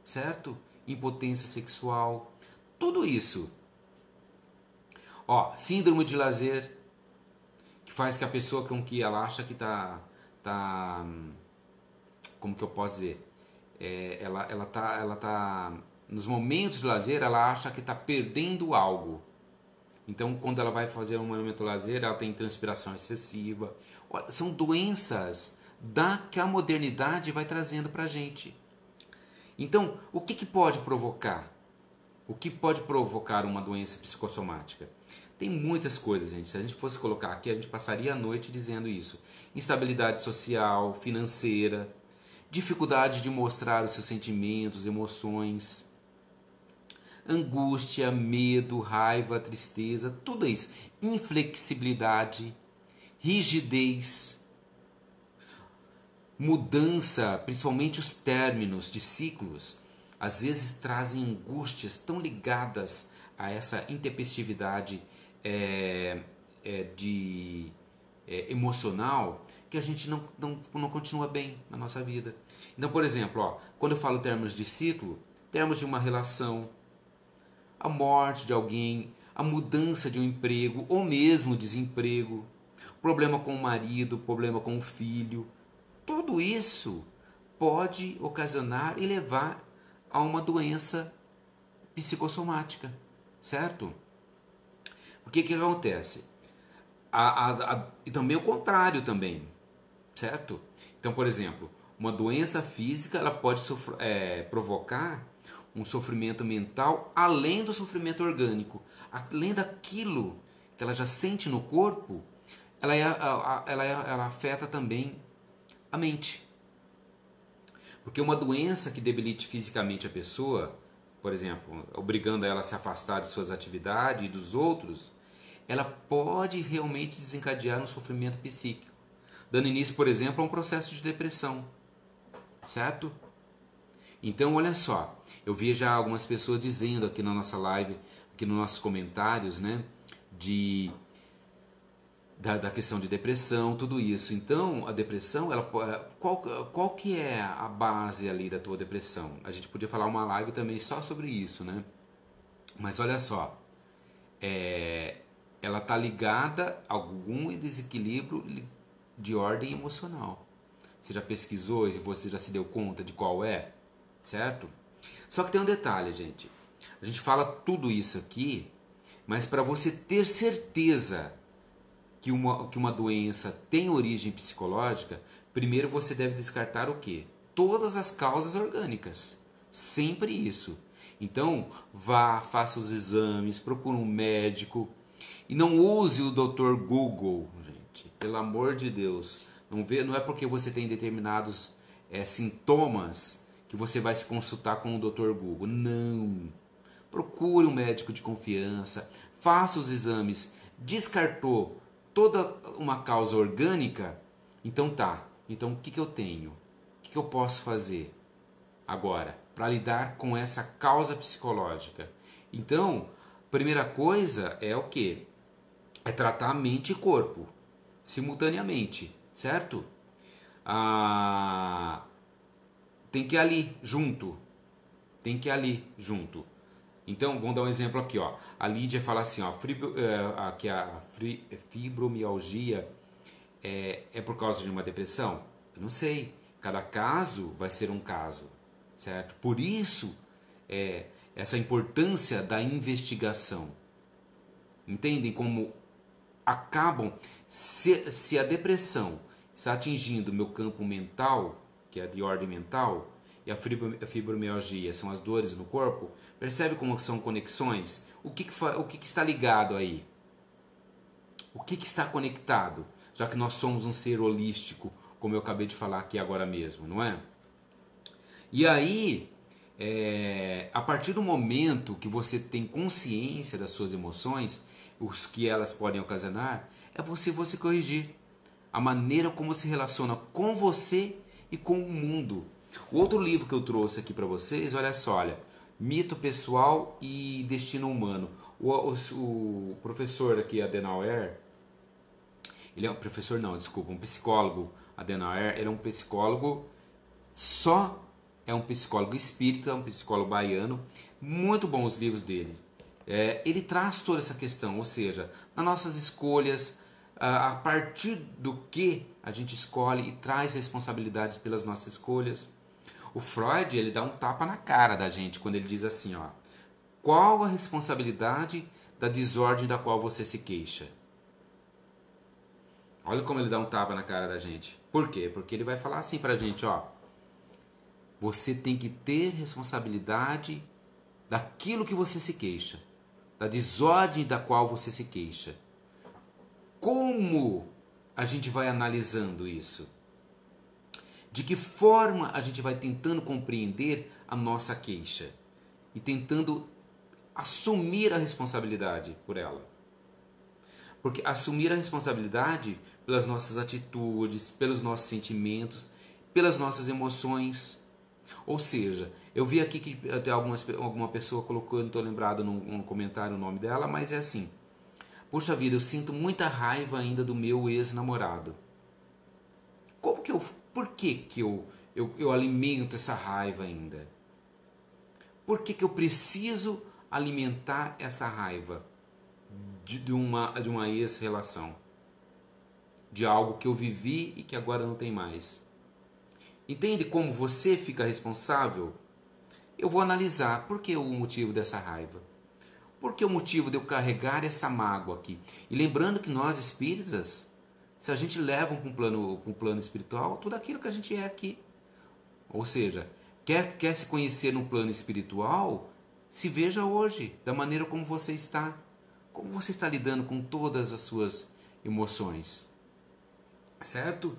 certo? Impotência sexual, tudo isso. Ó, síndrome de lazer, que faz que a pessoa com que ela acha que como que eu posso dizer? Ela tá nos momentos de lazer, ela acha que está perdendo algo. Então, quando ela vai fazer um momento de lazer, ela tem transpiração excessiva. Olha, são doenças que a modernidade vai trazendo para a gente. Então, o que pode provocar? O que pode provocar uma doença psicossomática? Tem muitas coisas, gente. Se a gente fosse colocar aqui, a gente passaria a noite dizendo isso. Instabilidade social, financeira, dificuldade de mostrar os seus sentimentos, emoções, angústia, medo, raiva, tristeza, tudo isso. Inflexibilidade, rigidez, mudança, principalmente os términos de ciclos, às vezes trazem angústias tão ligadas a essa intempestividade emocional que a gente não continua bem na nossa vida. Então, por exemplo, ó, quando eu falo termos de ciclo, termos de uma relação, a morte de alguém, a mudança de um emprego ou mesmo desemprego, problema com o marido, problema com o filho, tudo isso pode ocasionar e levar a uma doença psicossomática, certo? O que acontece? E também o contrário também, certo? Então, por exemplo, uma doença física ela pode provocar um sofrimento mental além do sofrimento orgânico, além daquilo que ela já sente no corpo, ela afeta também a mente. Porque uma doença que debilite fisicamente a pessoa, por exemplo, obrigando ela a se afastar de suas atividades e dos outros, ela pode realmente desencadear um sofrimento psíquico, dando início, por exemplo, a um processo de depressão, certo? Então, olha só, eu vi já algumas pessoas dizendo aqui na nossa live, aqui nos nossos comentários, né, da questão de depressão, tudo isso. Então, a depressão, qual que é a base ali da tua depressão? A gente podia falar uma live também só sobre isso, né? Mas olha só, ela está ligada a algum desequilíbrio de ordem emocional. Você já pesquisou e você já se deu conta de qual é? Certo? Só que tem um detalhe, gente. A gente fala tudo isso aqui, mas para você ter certeza que uma doença tem origem psicológica, primeiro você deve descartar o quê? Todas as causas orgânicas. Sempre isso. Então, vá, faça os exames, procure um médico e não use o Dr. Google, gente. Pelo amor de Deus. Não é porque você tem determinados sintomas que você vai se consultar com o Dr. Google. Não. Procure um médico de confiança, faça os exames. Descartou toda uma causa orgânica, então tá. Então o que eu tenho? O que eu posso fazer agora para lidar com essa causa psicológica? Então, primeira coisa é o quê? É tratar mente e corpo simultaneamente, certo? Tem que ir ali junto. Tem que ir ali junto. Então, vamos dar um exemplo aqui, ó. A Lídia fala assim, ó, que a fibromialgia é por causa de uma depressão? Eu não sei. Cada caso vai ser um caso, certo? Por isso, essa importância da investigação. Entendem como acabam... Se a depressão está atingindo o meu campo mental, que é de ordem mental, e a fibromialgia são as dores no corpo, percebe como são conexões? O que está ligado aí? O que está conectado? Já que nós somos um ser holístico, como eu acabei de falar aqui agora mesmo, não é? E aí, A partir do momento que você tem consciência das suas emoções, os que elas podem ocasionar, é você corrigir a maneira como se relaciona com você e com o mundo. O outro livro que eu trouxe aqui para vocês, olha só, olha, Mito Pessoal e Destino Humano. O professor aqui, Adenauer, ele é um professor não, desculpa, um psicólogo, Adenauer, ele é um psicólogo só, é um psicólogo espírita, um psicólogo baiano, muito bons os livros dele. Ele traz toda essa questão, ou seja, nas nossas escolhas, a partir do que a gente escolhe e traz responsabilidades pelas nossas escolhas. O Freud, ele dá um tapa na cara da gente quando ele diz assim, ó, qual a responsabilidade da desordem da qual você se queixa? Olha como ele dá um tapa na cara da gente. Por quê? Porque ele vai falar assim pra gente, ó, você tem que ter responsabilidade daquilo que você se queixa, da desordem da qual você se queixa. Como a gente vai analisando isso? De que forma a gente vai tentando compreender a nossa queixa e tentando assumir a responsabilidade por ela? Porque assumir a responsabilidade pelas nossas atitudes, pelos nossos sentimentos, pelas nossas emoções. Ou seja, eu vi aqui que até alguma pessoa colocou, eu não estou lembrado num comentário o nome dela, mas é assim: poxa vida, eu sinto muita raiva ainda do meu ex-namorado. Por que eu alimento essa raiva ainda? Por que eu preciso alimentar essa raiva de uma ex-relação? De algo que eu vivi e que agora não tem mais. Entende como você fica responsável? Eu vou analisar por que o motivo dessa raiva. Por que o motivo de eu carregar essa mágoa aqui? E lembrando que nós espíritas, se a gente leva para um plano espiritual, tudo aquilo que a gente é aqui. Ou seja, quer se conhecer no plano espiritual, se veja hoje, da maneira como você está. Como você está lidando com todas as suas emoções. Certo?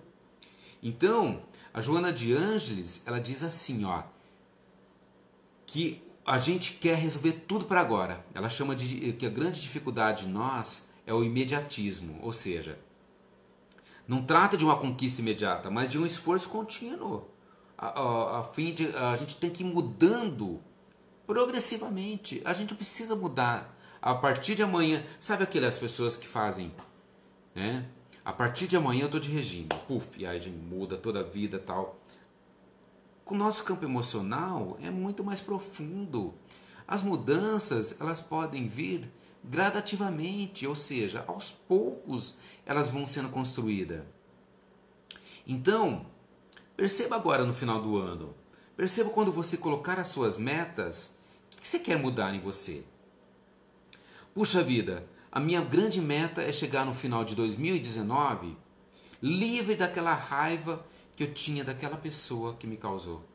Então, a Joana de Ângeles, ela diz assim, ó, que a gente quer resolver tudo para agora. Ela chama de que a grande dificuldade de nós é o imediatismo, ou seja, não trata de uma conquista imediata, mas de um esforço contínuo, a fim de a gente tem que ir mudando progressivamente. A gente precisa mudar a partir de amanhã. Sabe aquelas pessoas que fazem, né? A partir de amanhã eu tô de regime. Puf, e aí a gente muda toda a vida e tal. Com o nosso campo emocional é muito mais profundo. As mudanças, elas podem vir gradativamente, ou seja, aos poucos elas vão sendo construídas. Então, perceba agora no final do ano. Perceba quando você colocar as suas metas, o que você quer mudar em você? Puxa vida, a minha grande meta é chegar no final de 2019 livre daquela raiva que eu tinha daquela pessoa que me causou.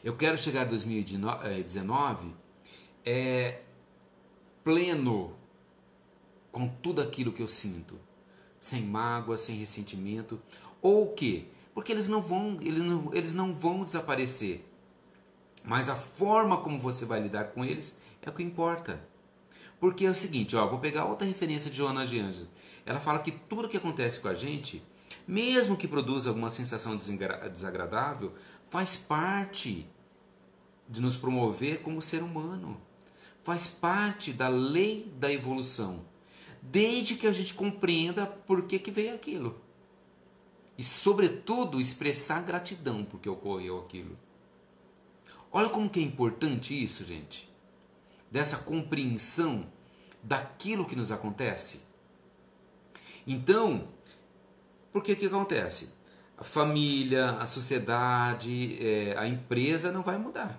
Eu quero chegar em 2019 pleno com tudo aquilo que eu sinto, sem mágoa, sem ressentimento, ou o quê? Porque eles não vão desaparecer, mas a forma como você vai lidar com eles é o que importa. Porque é o seguinte, ó, vou pegar outra referência de Joana de Ângeles. Ela fala que tudo que acontece com a gente, mesmo que produza alguma sensação desagradável, faz parte de nos promover como ser humano. Faz parte da lei da evolução. Desde que a gente compreenda por que veio aquilo. E, sobretudo, expressar gratidão porque ocorreu aquilo. Olha como que é importante isso, gente. Dessa compreensão daquilo que nos acontece. Então, por que acontece? A família, a sociedade, a empresa não vai mudar.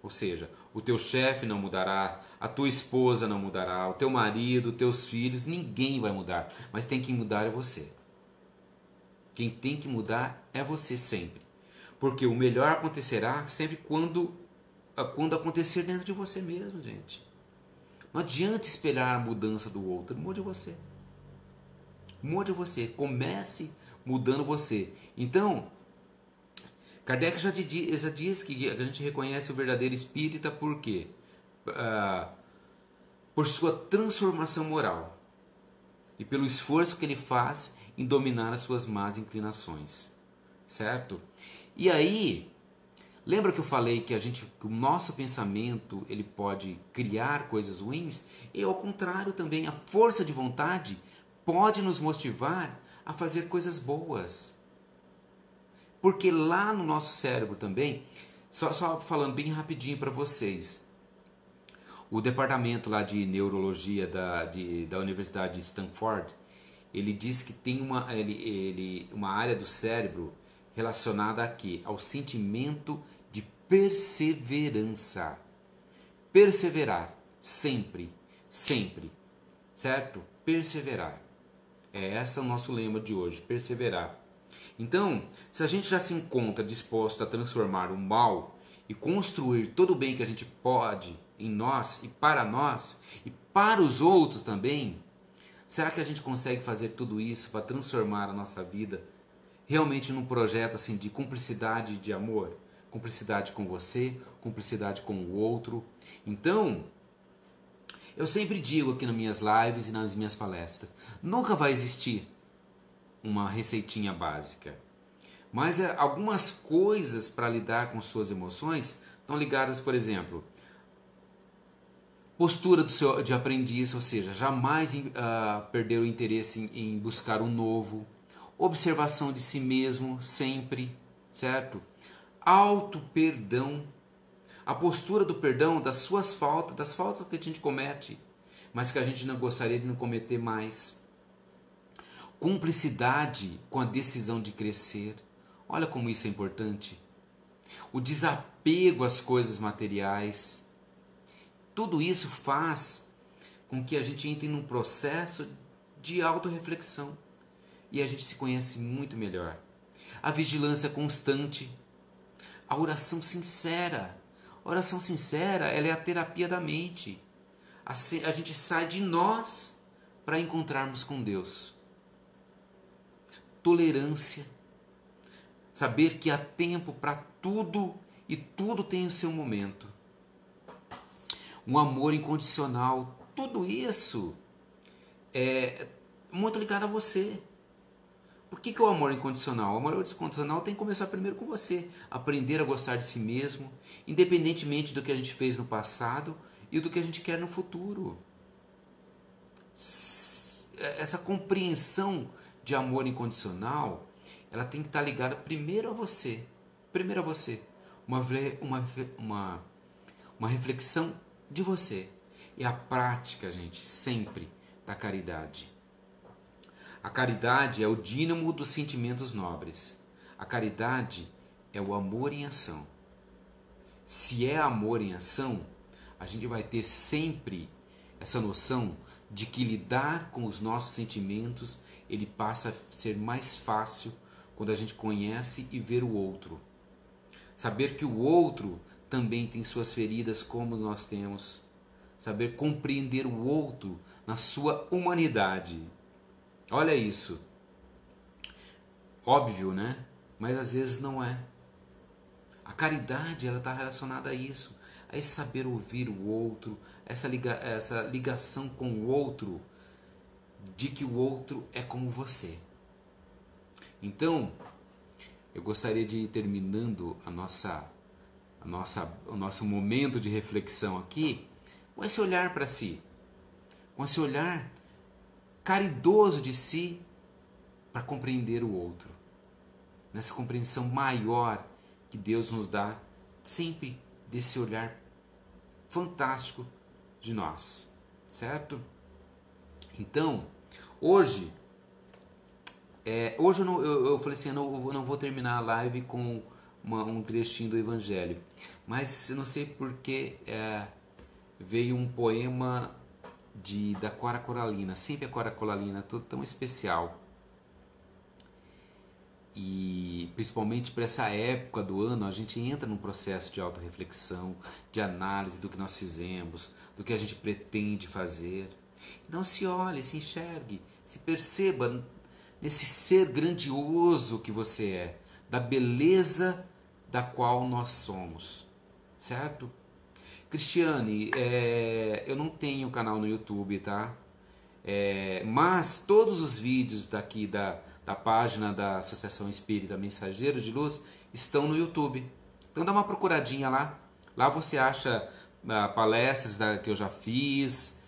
Ou seja, o teu chefe não mudará, a tua esposa não mudará, o teu marido, os teus filhos, ninguém vai mudar. Mas tem que mudar é você. Quem tem que mudar é você sempre. Porque o melhor acontecerá sempre quando acontecer dentro de você mesmo, gente. Não adianta esperar a mudança do outro. Mude você. Mude você. Comece mudando você. Então, Kardec já diz que a gente reconhece o verdadeiro espírita por quê? Por sua transformação moral e pelo esforço que ele faz em dominar as suas más inclinações, certo? E aí, lembra que eu falei que que o nosso pensamento ele pode criar coisas ruins? E ao contrário também, a força de vontade pode nos motivar a fazer coisas boas. Porque lá no nosso cérebro também, só falando bem rapidinho para vocês, o departamento lá de neurologia da Universidade de Stanford, ele diz que tem uma área do cérebro relacionada aqui ao sentimento de perseverança. Perseverar, sempre, sempre, certo? Perseverar. Esse é o nosso lema de hoje, perseverar. Então, se a gente já se encontra disposto a transformar o mal e construir todo o bem que a gente pode em nós e para os outros também, será que a gente consegue fazer tudo isso para transformar a nossa vida realmente num projeto assim de cumplicidade e de amor? Cumplicidade com você, cumplicidade com o outro. Então, eu sempre digo aqui nas minhas lives e nas minhas palestras, nunca vai existir uma receitinha básica. Mas algumas coisas para lidar com suas emoções estão ligadas, por exemplo, postura de aprendiz, ou seja, jamais perder o interesse em buscar um novo, observação de si mesmo sempre, certo? Auto-perdão, a postura do perdão das suas faltas, das faltas que a gente comete, mas que a gente não gostaria de não cometer mais. Cumplicidade com a decisão de crescer. Olha como isso é importante. O desapego às coisas materiais. Tudo isso faz com que a gente entre num processo de autorreflexão e a gente se conhece muito melhor. A vigilância constante. A oração sincera. A oração sincera, ela é a terapia da mente. A gente sai de nós para encontrarmos com Deus. Tolerância, saber que há tempo para tudo e tudo tem o seu momento. Um amor incondicional, tudo isso é muito ligado a você. Por que é o amor incondicional? O amor incondicional tem que começar primeiro com você. Aprender a gostar de si mesmo, independentemente do que a gente fez no passado e do que a gente quer no futuro. Essa compreensão de amor incondicional, ela tem que estar ligada primeiro a você. Primeiro a você. Uma reflexão de você. E a prática, gente, sempre da caridade. A caridade é o dínamo dos sentimentos nobres. A caridade é o amor em ação. Se é amor em ação, a gente vai ter sempre essa noção de que lidar com os nossos sentimentos, ele passa a ser mais fácil quando a gente conhece e vê o outro. Saber que o outro também tem suas feridas como nós temos. Saber compreender o outro na sua humanidade. Olha isso. Óbvio, né? Mas às vezes não é. A caridade, ela está relacionada a isso. A esse saber ouvir o outro, essa ligação com o outro, de que o outro é como você. Então, eu gostaria de ir terminando o nosso momento de reflexão aqui com esse olhar para si, com esse olhar caridoso de si para compreender o outro, nessa compreensão maior que Deus nos dá sempre desse olhar fantástico de nós, certo? Então, hoje eu falei assim, eu não vou terminar a live com um trechinho do Evangelho, mas eu não sei porque veio um poema da Cora Coralina, sempre a Cora Coralina, tudo tão especial. E principalmente para essa época do ano, a gente entra num processo de autorreflexão, de análise do que nós fizemos, do que a gente pretende fazer. Então se olhe, se enxergue, se perceba nesse ser grandioso que você é, da beleza da qual nós somos, certo? Cristiane, eu não tenho canal no YouTube, tá? Mas todos os vídeos daqui da página da Associação Espírita Mensageiros de Luz estão no YouTube. Então dá uma procuradinha lá. Lá você acha palestras que eu já fiz,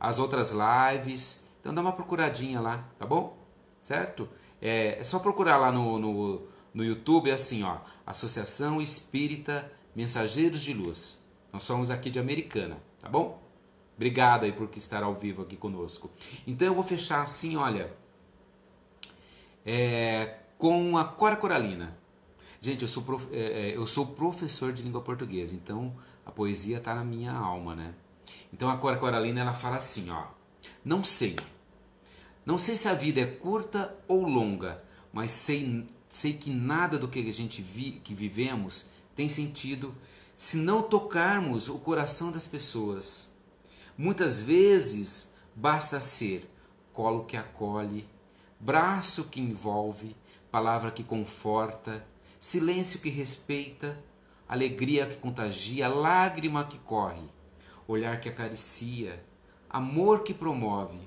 as outras lives. Então dá uma procuradinha lá, tá bom? Certo? É só procurar lá no YouTube, é assim, ó, Associação Espírita Mensageiros de Luz. Nós somos aqui de Americana, tá bom? Obrigado aí por estar ao vivo aqui conosco. Então eu vou fechar assim, olha, com a Cora Coralina. Gente, eu sou professor de língua portuguesa, então a poesia está na minha alma, né? Então a Cora Coralina, ela fala assim, ó: não sei se a vida é curta ou longa, mas sei que nada do que a gente que vivemos tem sentido se não tocarmos o coração das pessoas. Muitas vezes basta ser colo que acolhe, braço que envolve, palavra que conforta, silêncio que respeita, alegria que contagia, lágrima que corre, olhar que acaricia, amor que promove.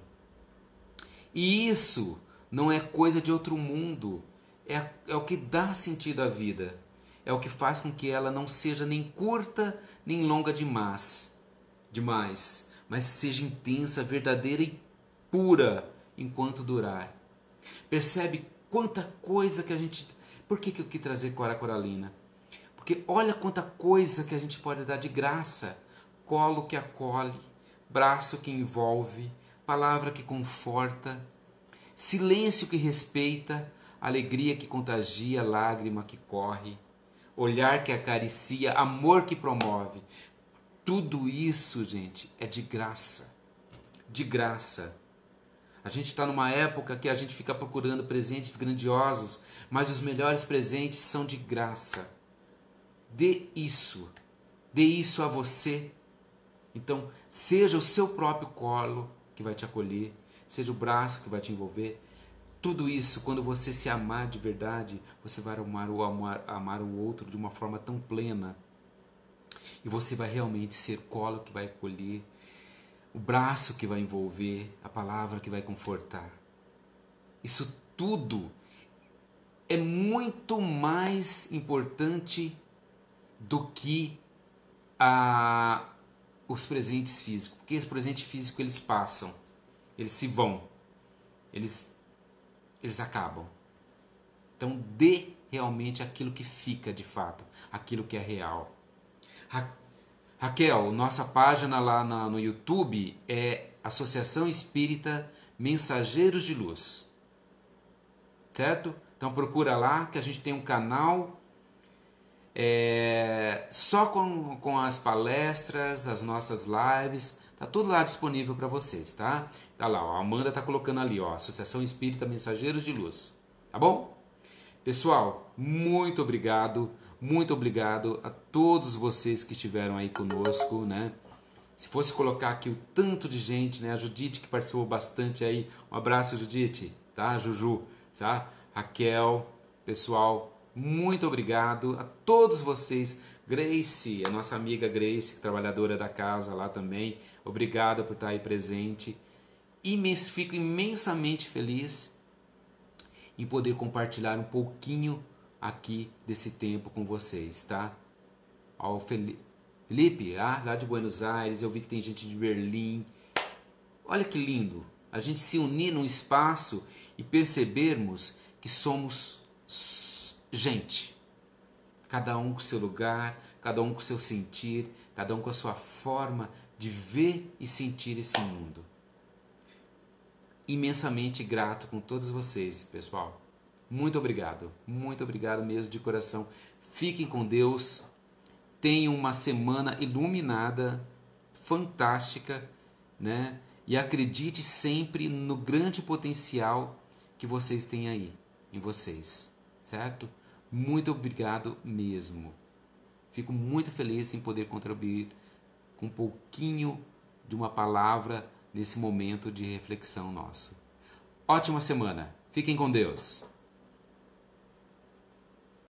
E isso não é coisa de outro mundo, é o que dá sentido à vida, é o que faz com que ela não seja nem curta nem longa demais, mas seja intensa, verdadeira e pura enquanto durar. Percebe quanta coisa que a gente... Por que eu quis trazer Cora Coralina? Porque olha quanta coisa que a gente pode dar de graça. Colo que acolhe, braço que envolve, palavra que conforta, silêncio que respeita, alegria que contagia, lágrima que corre, olhar que acaricia, amor que promove. Tudo isso, gente, é de graça. De graça. A gente está numa época que a gente fica procurando presentes grandiosos, mas os melhores presentes são de graça. Dê isso a você. Então, seja o seu próprio colo que vai te acolher, seja o braço que vai te envolver. Tudo isso, quando você se amar de verdade, você vai amar o outro de uma forma tão plena. E você vai realmente ser colo que vai acolher, o braço que vai envolver, a palavra que vai confortar. Isso tudo é muito mais importante do que os presentes físicos. Porque os presentes físicos, eles passam, eles se vão, eles acabam. Então dê realmente aquilo que fica de fato, aquilo que é real. Raquel, nossa página lá no YouTube é Associação Espírita Mensageiros de Luz. Certo? Então procura lá que a gente tem um canal só com as palestras, as nossas lives. Tá tudo lá disponível para vocês, tá? Tá lá, ó, a Amanda tá colocando ali, ó, Associação Espírita Mensageiros de Luz. Tá bom? Pessoal, muito obrigado a todos vocês que estiveram aí conosco, né? Se fosse colocar aqui o tanto de gente, né? A Judite que participou bastante aí, um abraço, Judite, tá? Juju, tá? Raquel, pessoal, muito obrigado a todos vocês. Grace, a nossa amiga Grace, trabalhadora da casa lá também, obrigado por estar aí presente. Fico imensamente feliz em poder compartilhar um pouquinho aqui desse tempo com vocês, tá? Ó, o Felipe, lá de Buenos Aires, eu vi que tem gente de Berlim. Olha que lindo, a gente se unir num espaço e percebermos que somos gente. Cada um com o seu lugar, cada um com o seu sentir, cada um com a sua forma de ver e sentir esse mundo. Imensamente grato com todos vocês, pessoal. Muito obrigado mesmo de coração. Fiquem com Deus. Tenham uma semana iluminada, fantástica, né? E acredite sempre no grande potencial que vocês têm aí, em vocês, certo? Muito obrigado mesmo. Fico muito feliz em poder contribuir com um pouquinho de uma palavra nesse momento de reflexão nossa. Ótima semana. Fiquem com Deus.